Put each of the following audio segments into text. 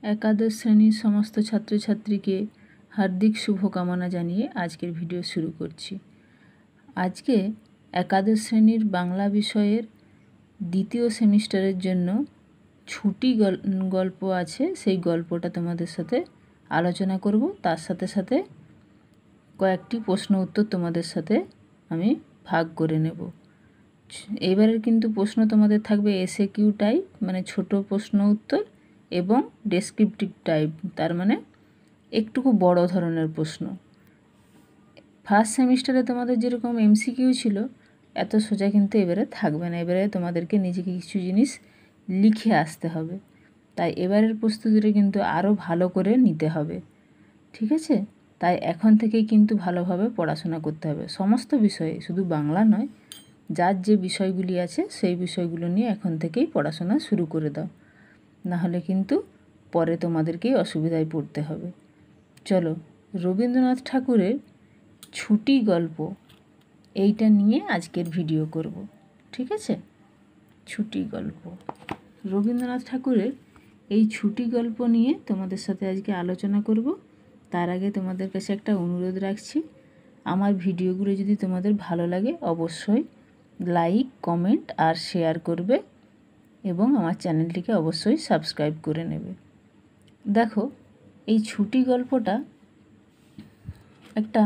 एकादश श्रेणीर समस्त छात्र छात्री के हार्दिक शुभकामना जानिए आजकेर भिडियो शुरू करছি। आज के एकादश श्रेणीर बांगला विषयेर द्वितीय सेमिस्टारेर जन्य छुटी गल्प आछे, सेई गल्पटा तोमादेर साथे आलोचना करब। तार साथे साथे कयेकटी प्रश्न उत्तर तोमादेर साथे आमी भाग करे नेब। एबारे किन्तु प्रश्न तोमादेर थाकबे एसएकिউ टाइप, माने छोटो प्रश्न उत्तर एवं डेसक्रिप्टिव टाइप, तार माने एकटुकु बड़ो धरनेर प्रश्न। फार्स्ट सेमिस्टारे तोमादेर जेरकम एमसिकिউ छिलो एत सोजा किन्तु एबारे थाकबे ना। एबारे तोमादेरके निजेके किछु जिनिस लिखे आसते हबे, ताई एबारेर प्रस्तुतिटा किन्तु आरो भालो करे निते हबे, ठीक आछे। ताई एखन थेकेई किन्तु भालोभाबे पढ़ाशोना करते हबे समस्त विषये, शुधु बांगला नय, जार जे विषयगुली आछे सेई विषयगुलो निये एखन थेकेई पढ़ाशोना शुरू करे दाओ, ना हले किन्तु परे तोमादेरकेई असुविधाय पड़ते हबे। चलो रवींद्रनाथ ठाकुरेर छुटी गल्प এইটা নিয়ে আজকের ভিডিও করব, ঠিক আছে। ছুটি গল্প, রবীন্দ্রনাথ ঠাকুরের এই ছুটি গল্প নিয়ে তোমাদের সাথে আজকে আলোচনা করব। তার আগে তোমাদের কাছে একটা অনুরোধ রাখছি, আমার ভিডিওগুলো যদি তোমাদের ভালো লাগে অবশ্যই লাইক, কমেন্ট আর শেয়ার করবে এবং আমার চ্যানেলটিকে অবশ্যই সাবস্ক্রাইব করে নেবে। দেখো এই ছুটি গল্পটা একটা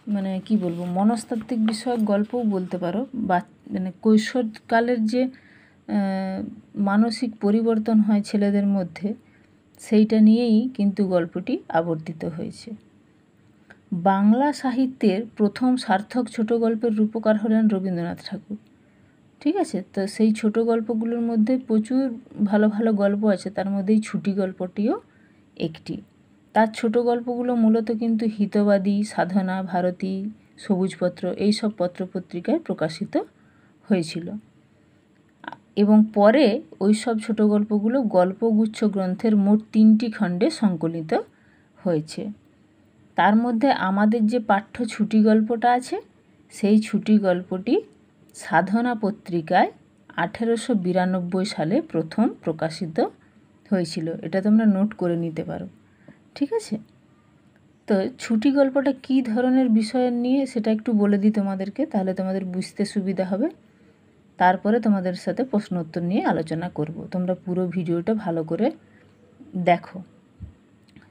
মানে কি বলবো, মনস্তাত্ত্বিক বিষয়ক গল্পও বলতে পারো। বা মানে কৈশোরকালের যে মানসিক পরিবর্তন হয় ছেলেদের মধ্যে, সেইটা নিয়েই কিন্তু গল্পটি আবর্তিত হয়েছে। বাংলা সাহিত্যের প্রথম সার্থক ছোট গল্পের রূপকার হলেন রবীন্দ্রনাথ ঠাকুর, ঠিক আছে। তো সেই ছোট গল্পগুলোর মধ্যে প্রচুর ভালো ভালো গল্প আছে, তার মধ্যে এই ছুটি গল্পটিও একটি। তার ছোট গল্পগুলো মূলত কিন্তু হিতবাদী, সাধনা, ভারতী, সবুজপত্র এইসব পত্রপত্রিকায় প্রকাশিত হয়েছিল এবং পরে ওই সব ছোট গল্পগুলো গল্পগুচ্ছ গ্রন্থের মোট 3টি খণ্ডে সংকলিত হয়েছে। তার মধ্যে আমাদের যে পাঠ্য ছুটি গল্পটা আছে, সেই ছুটি গল্পটি সাধনা পত্রিকায় 1892 সালে প্রথম প্রকাশিত হয়েছিল। এটা তোমরা নোট করে নিতে পারো, ঠিক আছে। তো ছুটি গল্পটা কী ধরনের বিষয় নিয়ে সেটা একটু বলে দিই তোমাদেরকে, তাহলে তোমাদের বুঝতে সুবিধা হবে। তারপরে তোমাদের সাথে প্রশ্ন উত্তর নিয়ে আলোচনা করব। তোমরা পুরো ভিডিওটা ভালো করে দেখো।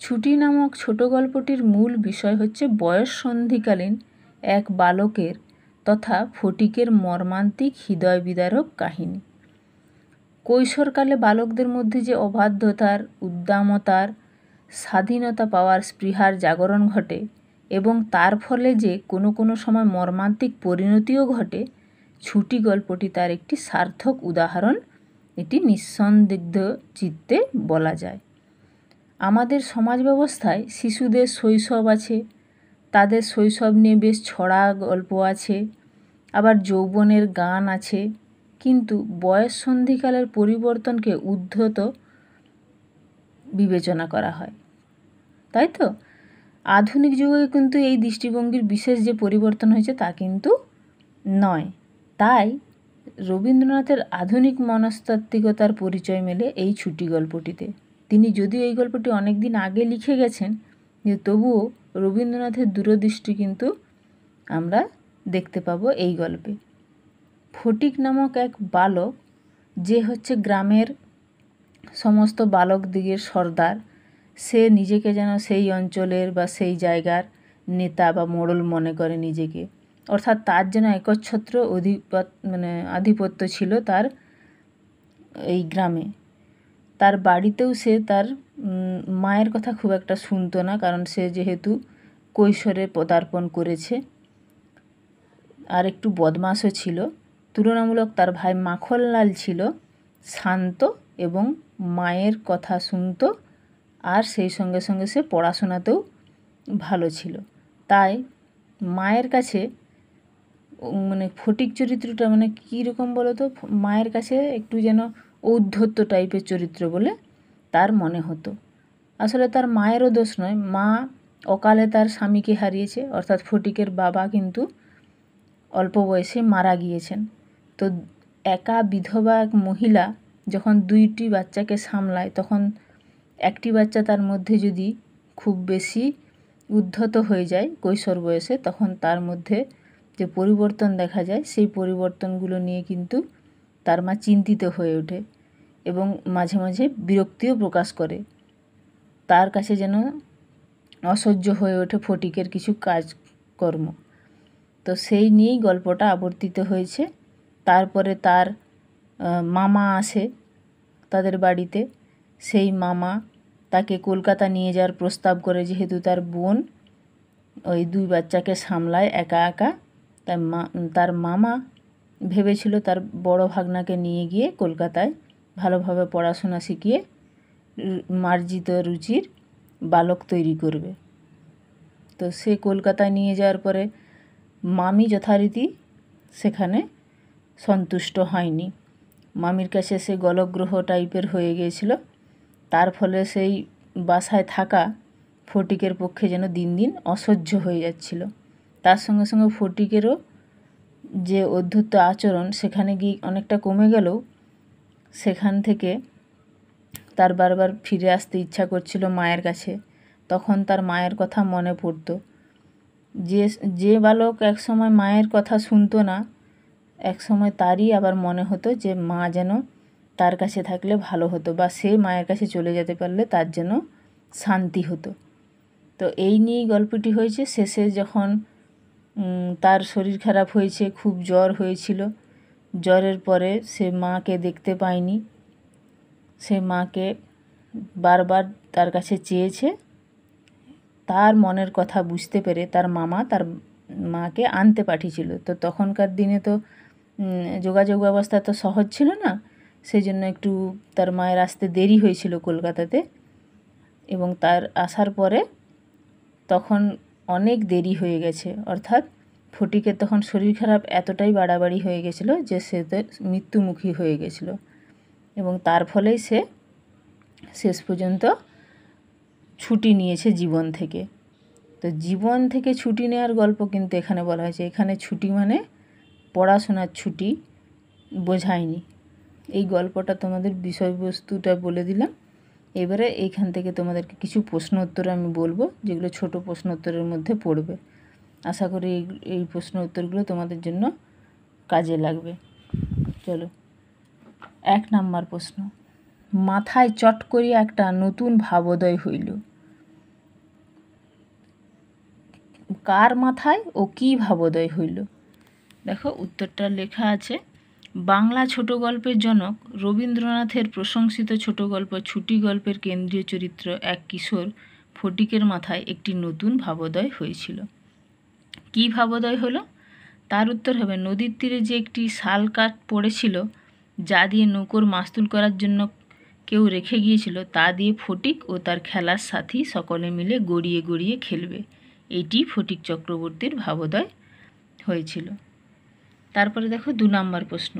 ছুটি নামক ছোট গল্পটির মূল বিষয় হচ্ছে বয়স সন্ধিকালীন এক বালকের তথা ফটিকের মর্মান্তিক হৃদয় বিদারক কাহিনী। কৈশোরকালে বালকদের মধ্যে যে অবাধ্যতার, উদ্দামতার, স্বাধীনতা পাওয়ার স্পৃহার জাগরণ ঘটে এবং তার ফলে যে কোনো কোনো সময় মর্মান্তিক পরিণতিও ঘটে, ছুটি গল্পটি তার একটি সার্থক উদাহরণ, এটি নিঃসন্দিগ্ধ চিত্তে বলা যায়। আমাদের সমাজ ব্যবস্থায় শিশুদের শৈশব আছে, তাদের শৈশব নিয়ে বেশ ছড়া গল্প আছে, আবার যৌবনের গান আছে, কিন্তু বয়স সন্ধিকালের পরিবর্তনকে উদ্ধত বিবেচনা করা হয়, তাই তো। আধুনিক যুগে কিন্তু এই দৃষ্টিভঙ্গির বিশেষ যে পরিবর্তন হয়েছে তা কিন্তু নয়। তাই রবীন্দ্রনাথের আধুনিক মনস্তাত্ত্বিকতার পরিচয় মেলে এই ছুটি গল্পটিতে। তিনি যদিও এই গল্পটি অনেক দিন আগে লিখে গেছেন, কিন্তু তবুও রবীন্দ্রনাথের দূরদৃষ্টি কিন্তু আমরা দেখতে পাবো এই গল্পে। ফটিক নামক এক বালক, যে হচ্ছে গ্রামের সমস্ত বালকদিগের সর্দার, সে নিজেকে যেন সেই অঞ্চলের বা সেই জায়গার নেতা বা মোড়ল মনে করে নিজেকে, অর্থাৎ তার যেন একচ্ছত্র আধিপত্য ছিল তার এই গ্রামে। তার বাড়িতেও সে তার মায়ের কথা খুব একটা শুনতো না, কারণ সে যেহেতু কৈশোরে পদার্পণ করেছে, আর একটু বদমাশও ছিল। তুলনামূলক তার ভাই মাখনলাল ছিল শান্ত এবং মায়ের কথা শুনত, আর সেই সঙ্গে সঙ্গে সে পড়াশোনাতেও ভালো ছিল। তাই মায়ের কাছে মানে ফটিক চরিত্রটা মানে কীরকম বলো তো, মায়ের কাছে একটু যেন ঔদ্ধত্য টাইপের চরিত্র বলে তার মনে হতো। আসলে তার মায়েরও দোষ নয়, মা অকালে তার স্বামীকে হারিয়েছে, অর্থাৎ ফটিকের বাবা কিন্তু অল্প বয়সে মারা গিয়েছেন। তো একা বিধবা এক মহিলা যখন 2টি বাচ্চাকে সামলায়, তখন একটি বাচ্চা তার মধ্যে যদি খুব বেশি উদ্ধত হয়ে যায় কৈশোর বয়সে, তখন তার মধ্যে যে পরিবর্তন দেখা যায় সেই পরিবর্তনগুলো নিয়ে কিন্তু তার মা চিন্তিত হয়ে ওঠে এবং মাঝে মাঝে বিরক্তিও প্রকাশ করে। তার কাছে যেন অসহ্য হয়ে ওঠে ফটিকের কিছু কাজকর্ম। তো সেই নিয়েই গল্পটা আবর্তিত হয়েছে। তারপরে তার মামা আসে তাদের বাড়িতে। সেই মামা তাকে কলকাতা নিয়ে যাওয়ার প্রস্তাব করে, যেহেতু তার বোন ওই 2 বাচ্চাকে সামলায় একা একা। তার মামা ভেবেছিল তার বড় ভাগনাকে নিয়ে গিয়ে কলকাতায় ভালোভাবে পড়াশোনা শিখিয়ে মার্জিত রুচির বালক তৈরি করবে। তো সে কলকাতায় নিয়ে যাওয়ার পরে মামি যথারীতি সেখানে সন্তুষ্ট হয়নি। মামির কাছে সে গলগ্রহ টাইপের হয়ে গিয়েছিল। তার ফলে সেই বাসায় থাকা ফটিকের পক্ষে যেন দিন দিন অসহ্য হয়ে যাচ্ছিল। তার সঙ্গে সঙ্গে ফটিকেরও যে অদ্ভুত আচরণ সেখানে গিয়ে অনেকটা কমে গেলেও সেখান থেকে তার বারবার ফিরে আসতে ইচ্ছা করছিল মায়ের কাছে। তখন তার মায়ের কথা মনে পড়ত। যে বালক একসময় মায়ের কথা শুনতো না, একসময় তারই আবার মনে হতো যে মা যেন তার কাছে থাকলে ভালো হতো, বা সে মায়ের কাছে চলে যেতে পারলে তার যেন শান্তি হতো। তো এই নিয়েই গল্পটি হয়েছে। শেষে যখন তার শরীর খারাপ হয়েছে, খুব জ্বর হয়েছিল, জ্বরের পরে সে মাকে দেখতে পায়নি। সে মাকে বারবার তার কাছে চেয়েছে। তার মনের কথা বুঝতে পেরে তার মামা তার মাকে আনতে পাঠিয়েছিল। তো তখনকার দিনে তো যোগাযোগ ব্যবস্থা তো সহজ ছিল না, সেই জন্য একটু তার মায়ের আসতে দেরি হয়েছিল কলকাতাতে। এবং তার আসার পরে তখন অনেক দেরি হয়ে গেছে, অর্থাৎ ফটিকের তখন শরীর খারাপ এতটাই বাড়াবাড়ি হয়ে গেছিল যে সে তো মৃত্যুমুখী হয়ে গেছিল। এবং তার ফলেই সে শেষ পর্যন্ত ছুটি নিয়েছে জীবন থেকে। তো জীবন থেকে ছুটি নেওয়ার গল্প কিন্তু এখানে বলা হয়েছে। এখানে ছুটি মানে পড়াশোনার ছুটি বোঝায়নি। এই গল্পটা তোমাদের বিষয়বস্তুটা বলে দিলাম। এবারে এইখান থেকে তোমাদেরকে কিছু প্রশ্ন উত্তর আমি বলবো, যেগুলো ছোট প্রশ্ন উত্তরের মধ্যে পড়বে। আশা করি এই প্রশ্ন উত্তরগুলো তোমাদের জন্য কাজে লাগবে। চলো, 1 নাম্বার প্রশ্ন। মাথায় চট করিয়া একটা নতুন ভাবোদয় হইল। কার মাথায় ও কী ভাবোদয় হইল? দেখো উত্তরটা লেখা আছে। বাংলা ছোট গল্পের জনক রবীন্দ্রনাথের প্রশংসিত ছোট গল্প ছুটি গল্পের কেন্দ্রীয় চরিত্র এক কিশোর ফটিকের মাথায় একটি নতুন ভাবোদয় হয়েছিল। কী ভাবোদয় হলো? তার উত্তর হবে, নদীর তীরে যে একটি শাল কাঠ পড়েছিল, যা দিয়ে নৌকোর মাস্তুল করার জন্য কেউ রেখে গিয়েছিল, তা দিয়ে ফটিক ও তার খেলার সাথী সকলে মিলে গড়িয়ে গড়িয়ে খেলবে। এটি ফটিক চক্রবর্তীর ভাবোদয় হয়েছিল। তারপরে দেখো 2 নাম্বার প্রশ্ন।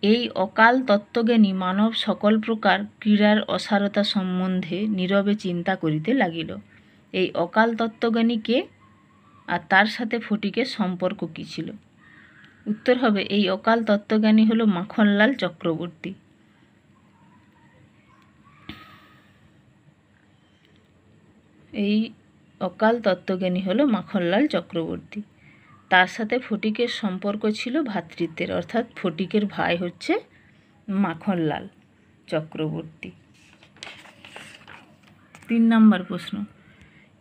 এই অকাল তত্ত্বজ্ঞানী মানব সকল প্রকার ক্রীড়ার অসারতা সম্বন্ধে নীরবে চিন্তা করিতে লাগিল। এই অকাল তত্ত্বজ্ঞানী কে, আর তার সাথে ফটিকের সম্পর্ক কী ছিল? উত্তর হবে, এই অকাল তত্ত্বজ্ঞানী হলো মাখনলাল চক্রবর্তী। এই অকাল তত্ত্বজ্ঞানী হলো মাখনলাল চক্রবর্তী। তার সাথে ফটিকের সম্পর্ক ছিল ভ্রাতৃত্বের, অর্থাৎ ফটিকের ভাই হচ্ছে মাখনলাল চক্রবর্তী। 3 নাম্বার প্রশ্ন।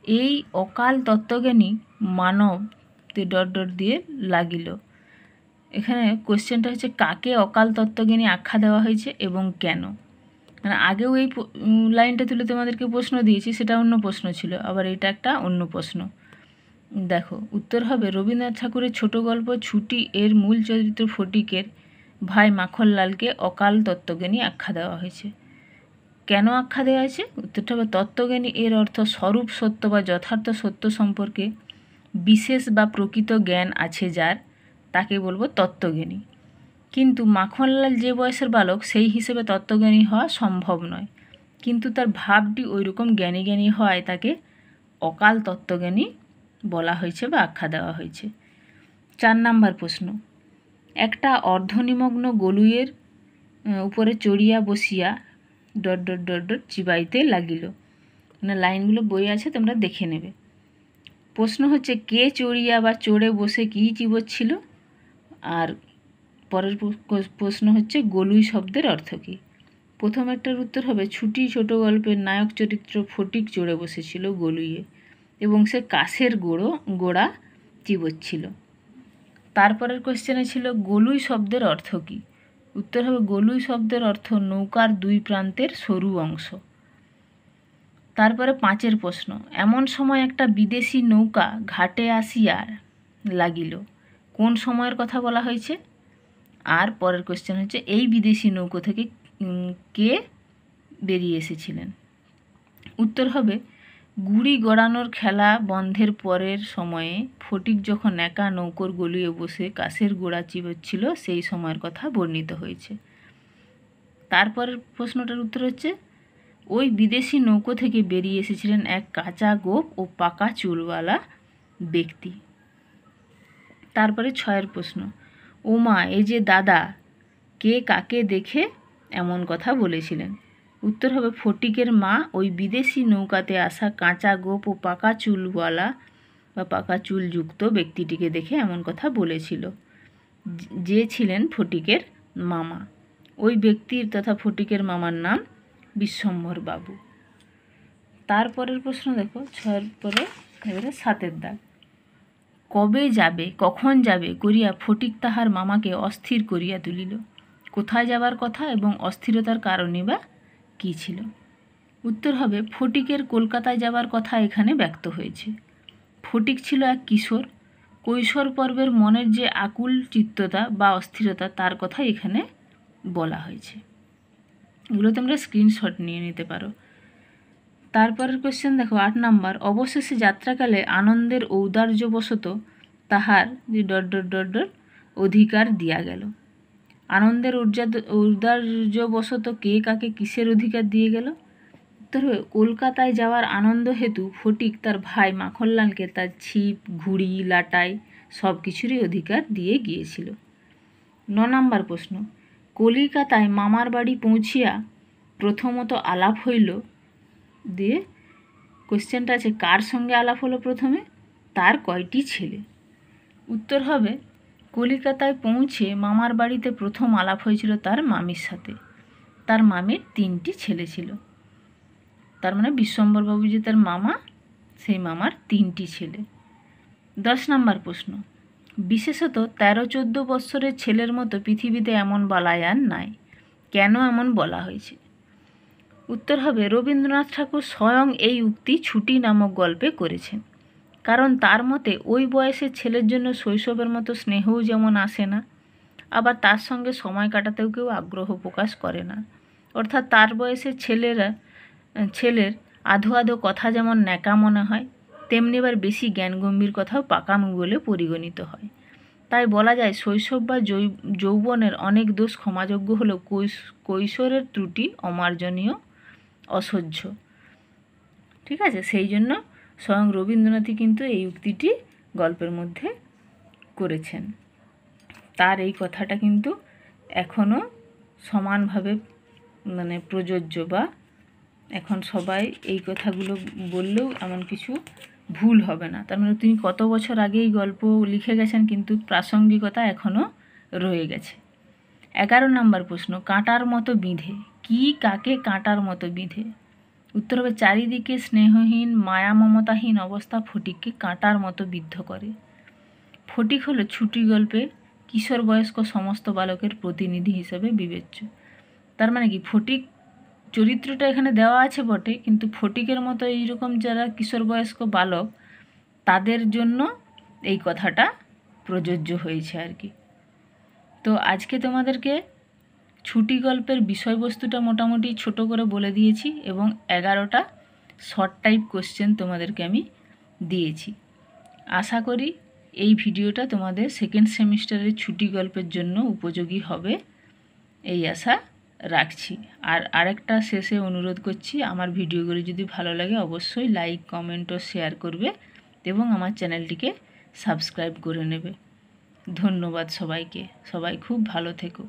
এই অকাল তত্ত্বজ্ঞানী মানব দিয়ে লাগিল। এখানে কোশ্চেনটা হচ্ছে কাকে অকাল তত্ত্বজ্ঞানী আখ্যা দেওয়া হয়েছে এবং কেন। মানে আগেও এই লাইনটা তুলে তোমাদেরকে প্রশ্ন দিয়েছি, সেটা অন্য প্রশ্ন ছিল, আবার এটা একটা অন্য প্রশ্ন। দেখো উত্তর হবে, রবীন্দ্রনাথ ঠাকুরের ছোট গল্প ছুটি এর মূল চরিত্র ফটিকের ভাই মাখনলালকে অকাল তত্ত্বজ্ঞানী আখ্যা দেওয়া হয়েছে। কেন আখ্যা দেওয়া হয়েছে? উত্তরটা হবে, তত্ত্বজ্ঞানী এর অর্থ স্বরূপ সত্য বা যথার্থ সত্য সম্পর্কে বিশেষ বা প্রকৃত জ্ঞান আছে যার, তাকে বলবো তত্ত্বজ্ঞানী। কিন্তু মাখনলাল যে বয়সের বালক, সেই হিসেবে তত্ত্বজ্ঞানী হওয়া সম্ভব নয়, কিন্তু তার ভাবটি ওইরকম জ্ঞানী জ্ঞানী হওয়ায় তাকে অকাল তত্ত্বজ্ঞানী বলা হয়েছে বা আখ্যা দেওয়া হয়েছে। 4 নাম্বার প্রশ্ন। একটা অর্ধনিমগ্ন গলুইয়ের উপরে চড়িয়া বসিয়া ডট ডট ডট ডট চিবাইতে লাগিল। মানে লাইনগুলো বই আছে, তোমরা দেখে নেবে। প্রশ্ন হচ্ছে কে চড়িয়া বা চড়ে বসে কী চিবোচ্ছিল। আর পরের প্রশ্ন হচ্ছে গলুই শব্দের অর্থ কী। প্রথম একটার উত্তর হবে ছুটি ছোট গল্পের নায়ক চরিত্র ফটিক চড়ে বসেছিল গলুইয়ে এবং সে কাঠের গোড়া চিবোচ্ছিল। তারপরের কোশ্চেনে ছিল গলুই শব্দের অর্থ কী। উত্তর হবে গলুই শব্দের অর্থ নৌকার দুই প্রান্তের সরু অংশ। তারপরে 5 প্রশ্ন, এমন সময় একটা বিদেশি নৌকা ঘাটে আসিয়া লাগিল, কোন সময়ের কথা বলা হয়েছে। আর পরের কোশ্চেন হচ্ছে এই বিদেশি নৌকো থেকে কে বেরিয়ে এসেছিলেন। উত্তর হবে গুড়ি গড়ানোর খেলা বন্ধের পরের সময়ে ফটিক যখন একা নৌকোর গলিয়ে বসে কাঠের গোড়া চিবোচ্ছিল সেই সময়ের কথা বর্ণিত হয়েছে। তারপরের প্রশ্নটার উত্তর হচ্ছে ওই বিদেশি নৌকো থেকে বেরিয়ে এসেছিলেন এক কাঁচা গোঁফ ও পাকা চুলওয়ালা ব্যক্তি। তারপরে 6 প্রশ্ন, ওমা এ যে দাদা, কে কাকে দেখে এমন কথা বলেছিলেন। উত্তর হবে ফটিকের মা ওই বিদেশি নৌকাতে আসা কাঁচা গোঁফ ও পাকা চুলওয়ালা বা পাকা চুলযুক্ত ব্যক্তিটিকে দেখে এমন কথা বলেছিল, যে ছিলেন ফটিকের মামা। ওই ব্যক্তির তথা ফটিকের মামার নাম বিশ্বম্ভর বাবু। তারপরের প্রশ্ন দেখো 6 পরে এবারে 7 দাগ, কবে যাবে কখন যাবে করিয়া ফটিক তাহার মামাকে অস্থির করিয়া তুলিল, কোথায় যাবার কথা এবং অস্থিরতার কারণই বা কী ছিল। উত্তর হবে ফটিকের কলকাতায় যাবার কথা এখানে ব্যক্ত হয়েছে। ফটিক ছিল এক কিশোর, কৈশোর পর্বের মনের যে আকুল চিত্ততা বা অস্থিরতা তার কথা এখানে বলা হয়েছে। এগুলো তোমরা স্ক্রিনশট নিয়ে নিতে পারো। তারপরের কোশ্চেন দেখো 8 নাম্বার, অবশেষে যাত্রাকালে আনন্দের ঔদার্যবশত তাহার ডট ডট ডট ডট অধিকার দিয়া গেল। আনন্দের ঔদার্যবশত কে কাকে কিসের অধিকার দিয়ে গেল। উত্তর হবে কলকাতায় যাওয়ার আনন্দ হেতু ফটিক তার ভাই মাখনলালকে তার ছিপ ঘুড়ি লাটাই সব কিছুরই অধিকার দিয়ে গিয়েছিল। 9 নাম্বার প্রশ্ন, কলিকাতায় মামার বাড়ি পৌঁছিয়া প্রথমত আলাপ হইল, দিয়ে কোশ্চেনটা আছে কার সঙ্গে আলাপ হলো প্রথমে, তার কয়টি ছেলে। উত্তর হবে কলিকাতায় পৌঁছে মামার বাড়িতে প্রথম আলাপ হয়েছিল তার মামির সাথে। তার মামির 3টি ছেলে ছিল। তার মানে বিশ্বম্ভরবাবু যে তার মামা, সেই মামার 3টি ছেলে। 10 নাম্বার প্রশ্ন, বিশেষত 13-14 বৎসরের ছেলের মতো পৃথিবীতে এমন বালায়ান নাই, কেন এমন বলা হয়েছে। উত্তর হবে রবীন্দ্রনাথ ঠাকুর স্বয়ং এই উক্তি ছুটি নামক গল্পে করেছেন, কারণ তার মতে ওই বয়সের ছেলের জন্য শৈশবের মতো স্নেহও যেমন আসে না, আবার তার সঙ্গে সময় কাটাতেও কেউ আগ্রহ প্রকাশ করে না। অর্থাৎ তার বয়সের ছেলের আধো আধো কথা যেমন ন্যাকা মনে হয়, তেমনি এবার বেশি জ্ঞানগম্ভীর কথাও পাকামি বলে পরিগণিত হয়। তাই বলা যায় শৈশব বা যৌবনের অনেক দোষ ক্ষমাযোগ্য হলেও কৈশোরের ত্রুটি অমার্জনীয়, অসহ্য। ঠিক আছে, সেই জন্য স্বয়ং রবীন্দ্রনাথই কিন্তু এই উক্তিটি গল্পের মধ্যে করেছেন। তার এই কথাটা কিন্তু এখনও সমানভাবে মানে প্রযোজ্য, বা এখন সবাই এই কথাগুলো বললেও এমন কিছু ভুল হবে না। তার মানে তিনি কত বছর আগে এই গল্প লিখে গেছেন, কিন্তু প্রাসঙ্গিকতা এখনও রয়ে গেছে। 11 নাম্বার প্রশ্ন, কাঁটার মতো বিঁধে, কি কাকে কাঁটার মতো বিঁধে। উত্তর হবে চারিদিকে স্নেহহীন মায়া মমতাহীন অবস্থা ফটিককে কাঁটার মতো বিদ্ধ করে। ফটিক হলো ছুটি গল্পে কিশোর বয়স্ক সমস্ত বালকের প্রতিনিধি হিসেবে বিবেচ্য। তার মানে কি ফটিক চরিত্রটা এখানে দেওয়া আছে বটে, কিন্তু ফটিকের মতো এইরকম যারা কিশোর বয়স্ক বালক তাদের জন্য এই কথাটা প্রযোজ্য হয়েছে আর কি। তো আজকে তোমাদেরকে ছুটি গল্পের বিষয়বস্তুটা মোটামুটি ছোট করে বলে দিয়েছি এবং 11টা শর্ট টাইপ কোশ্চেন তোমাদেরকে আমি দিয়েছি। আশা করি এই ভিডিওটা তোমাদের সেকেন্ড সেমিস্টারের ছুটি গল্পের জন্য উপযোগী হবে, এই আশা রাখছি। আর আরেকটা শেষে অনুরোধ করছি, আমার ভিডিওগুলো যদি ভালো লাগে অবশ্যই লাইক কমেন্ট ও শেয়ার করবে এবং আমার চ্যানেলটিকে সাবস্ক্রাইব করে নেবে। ধন্যবাদ সবাইকে, সবাই খুব ভালো থেকো।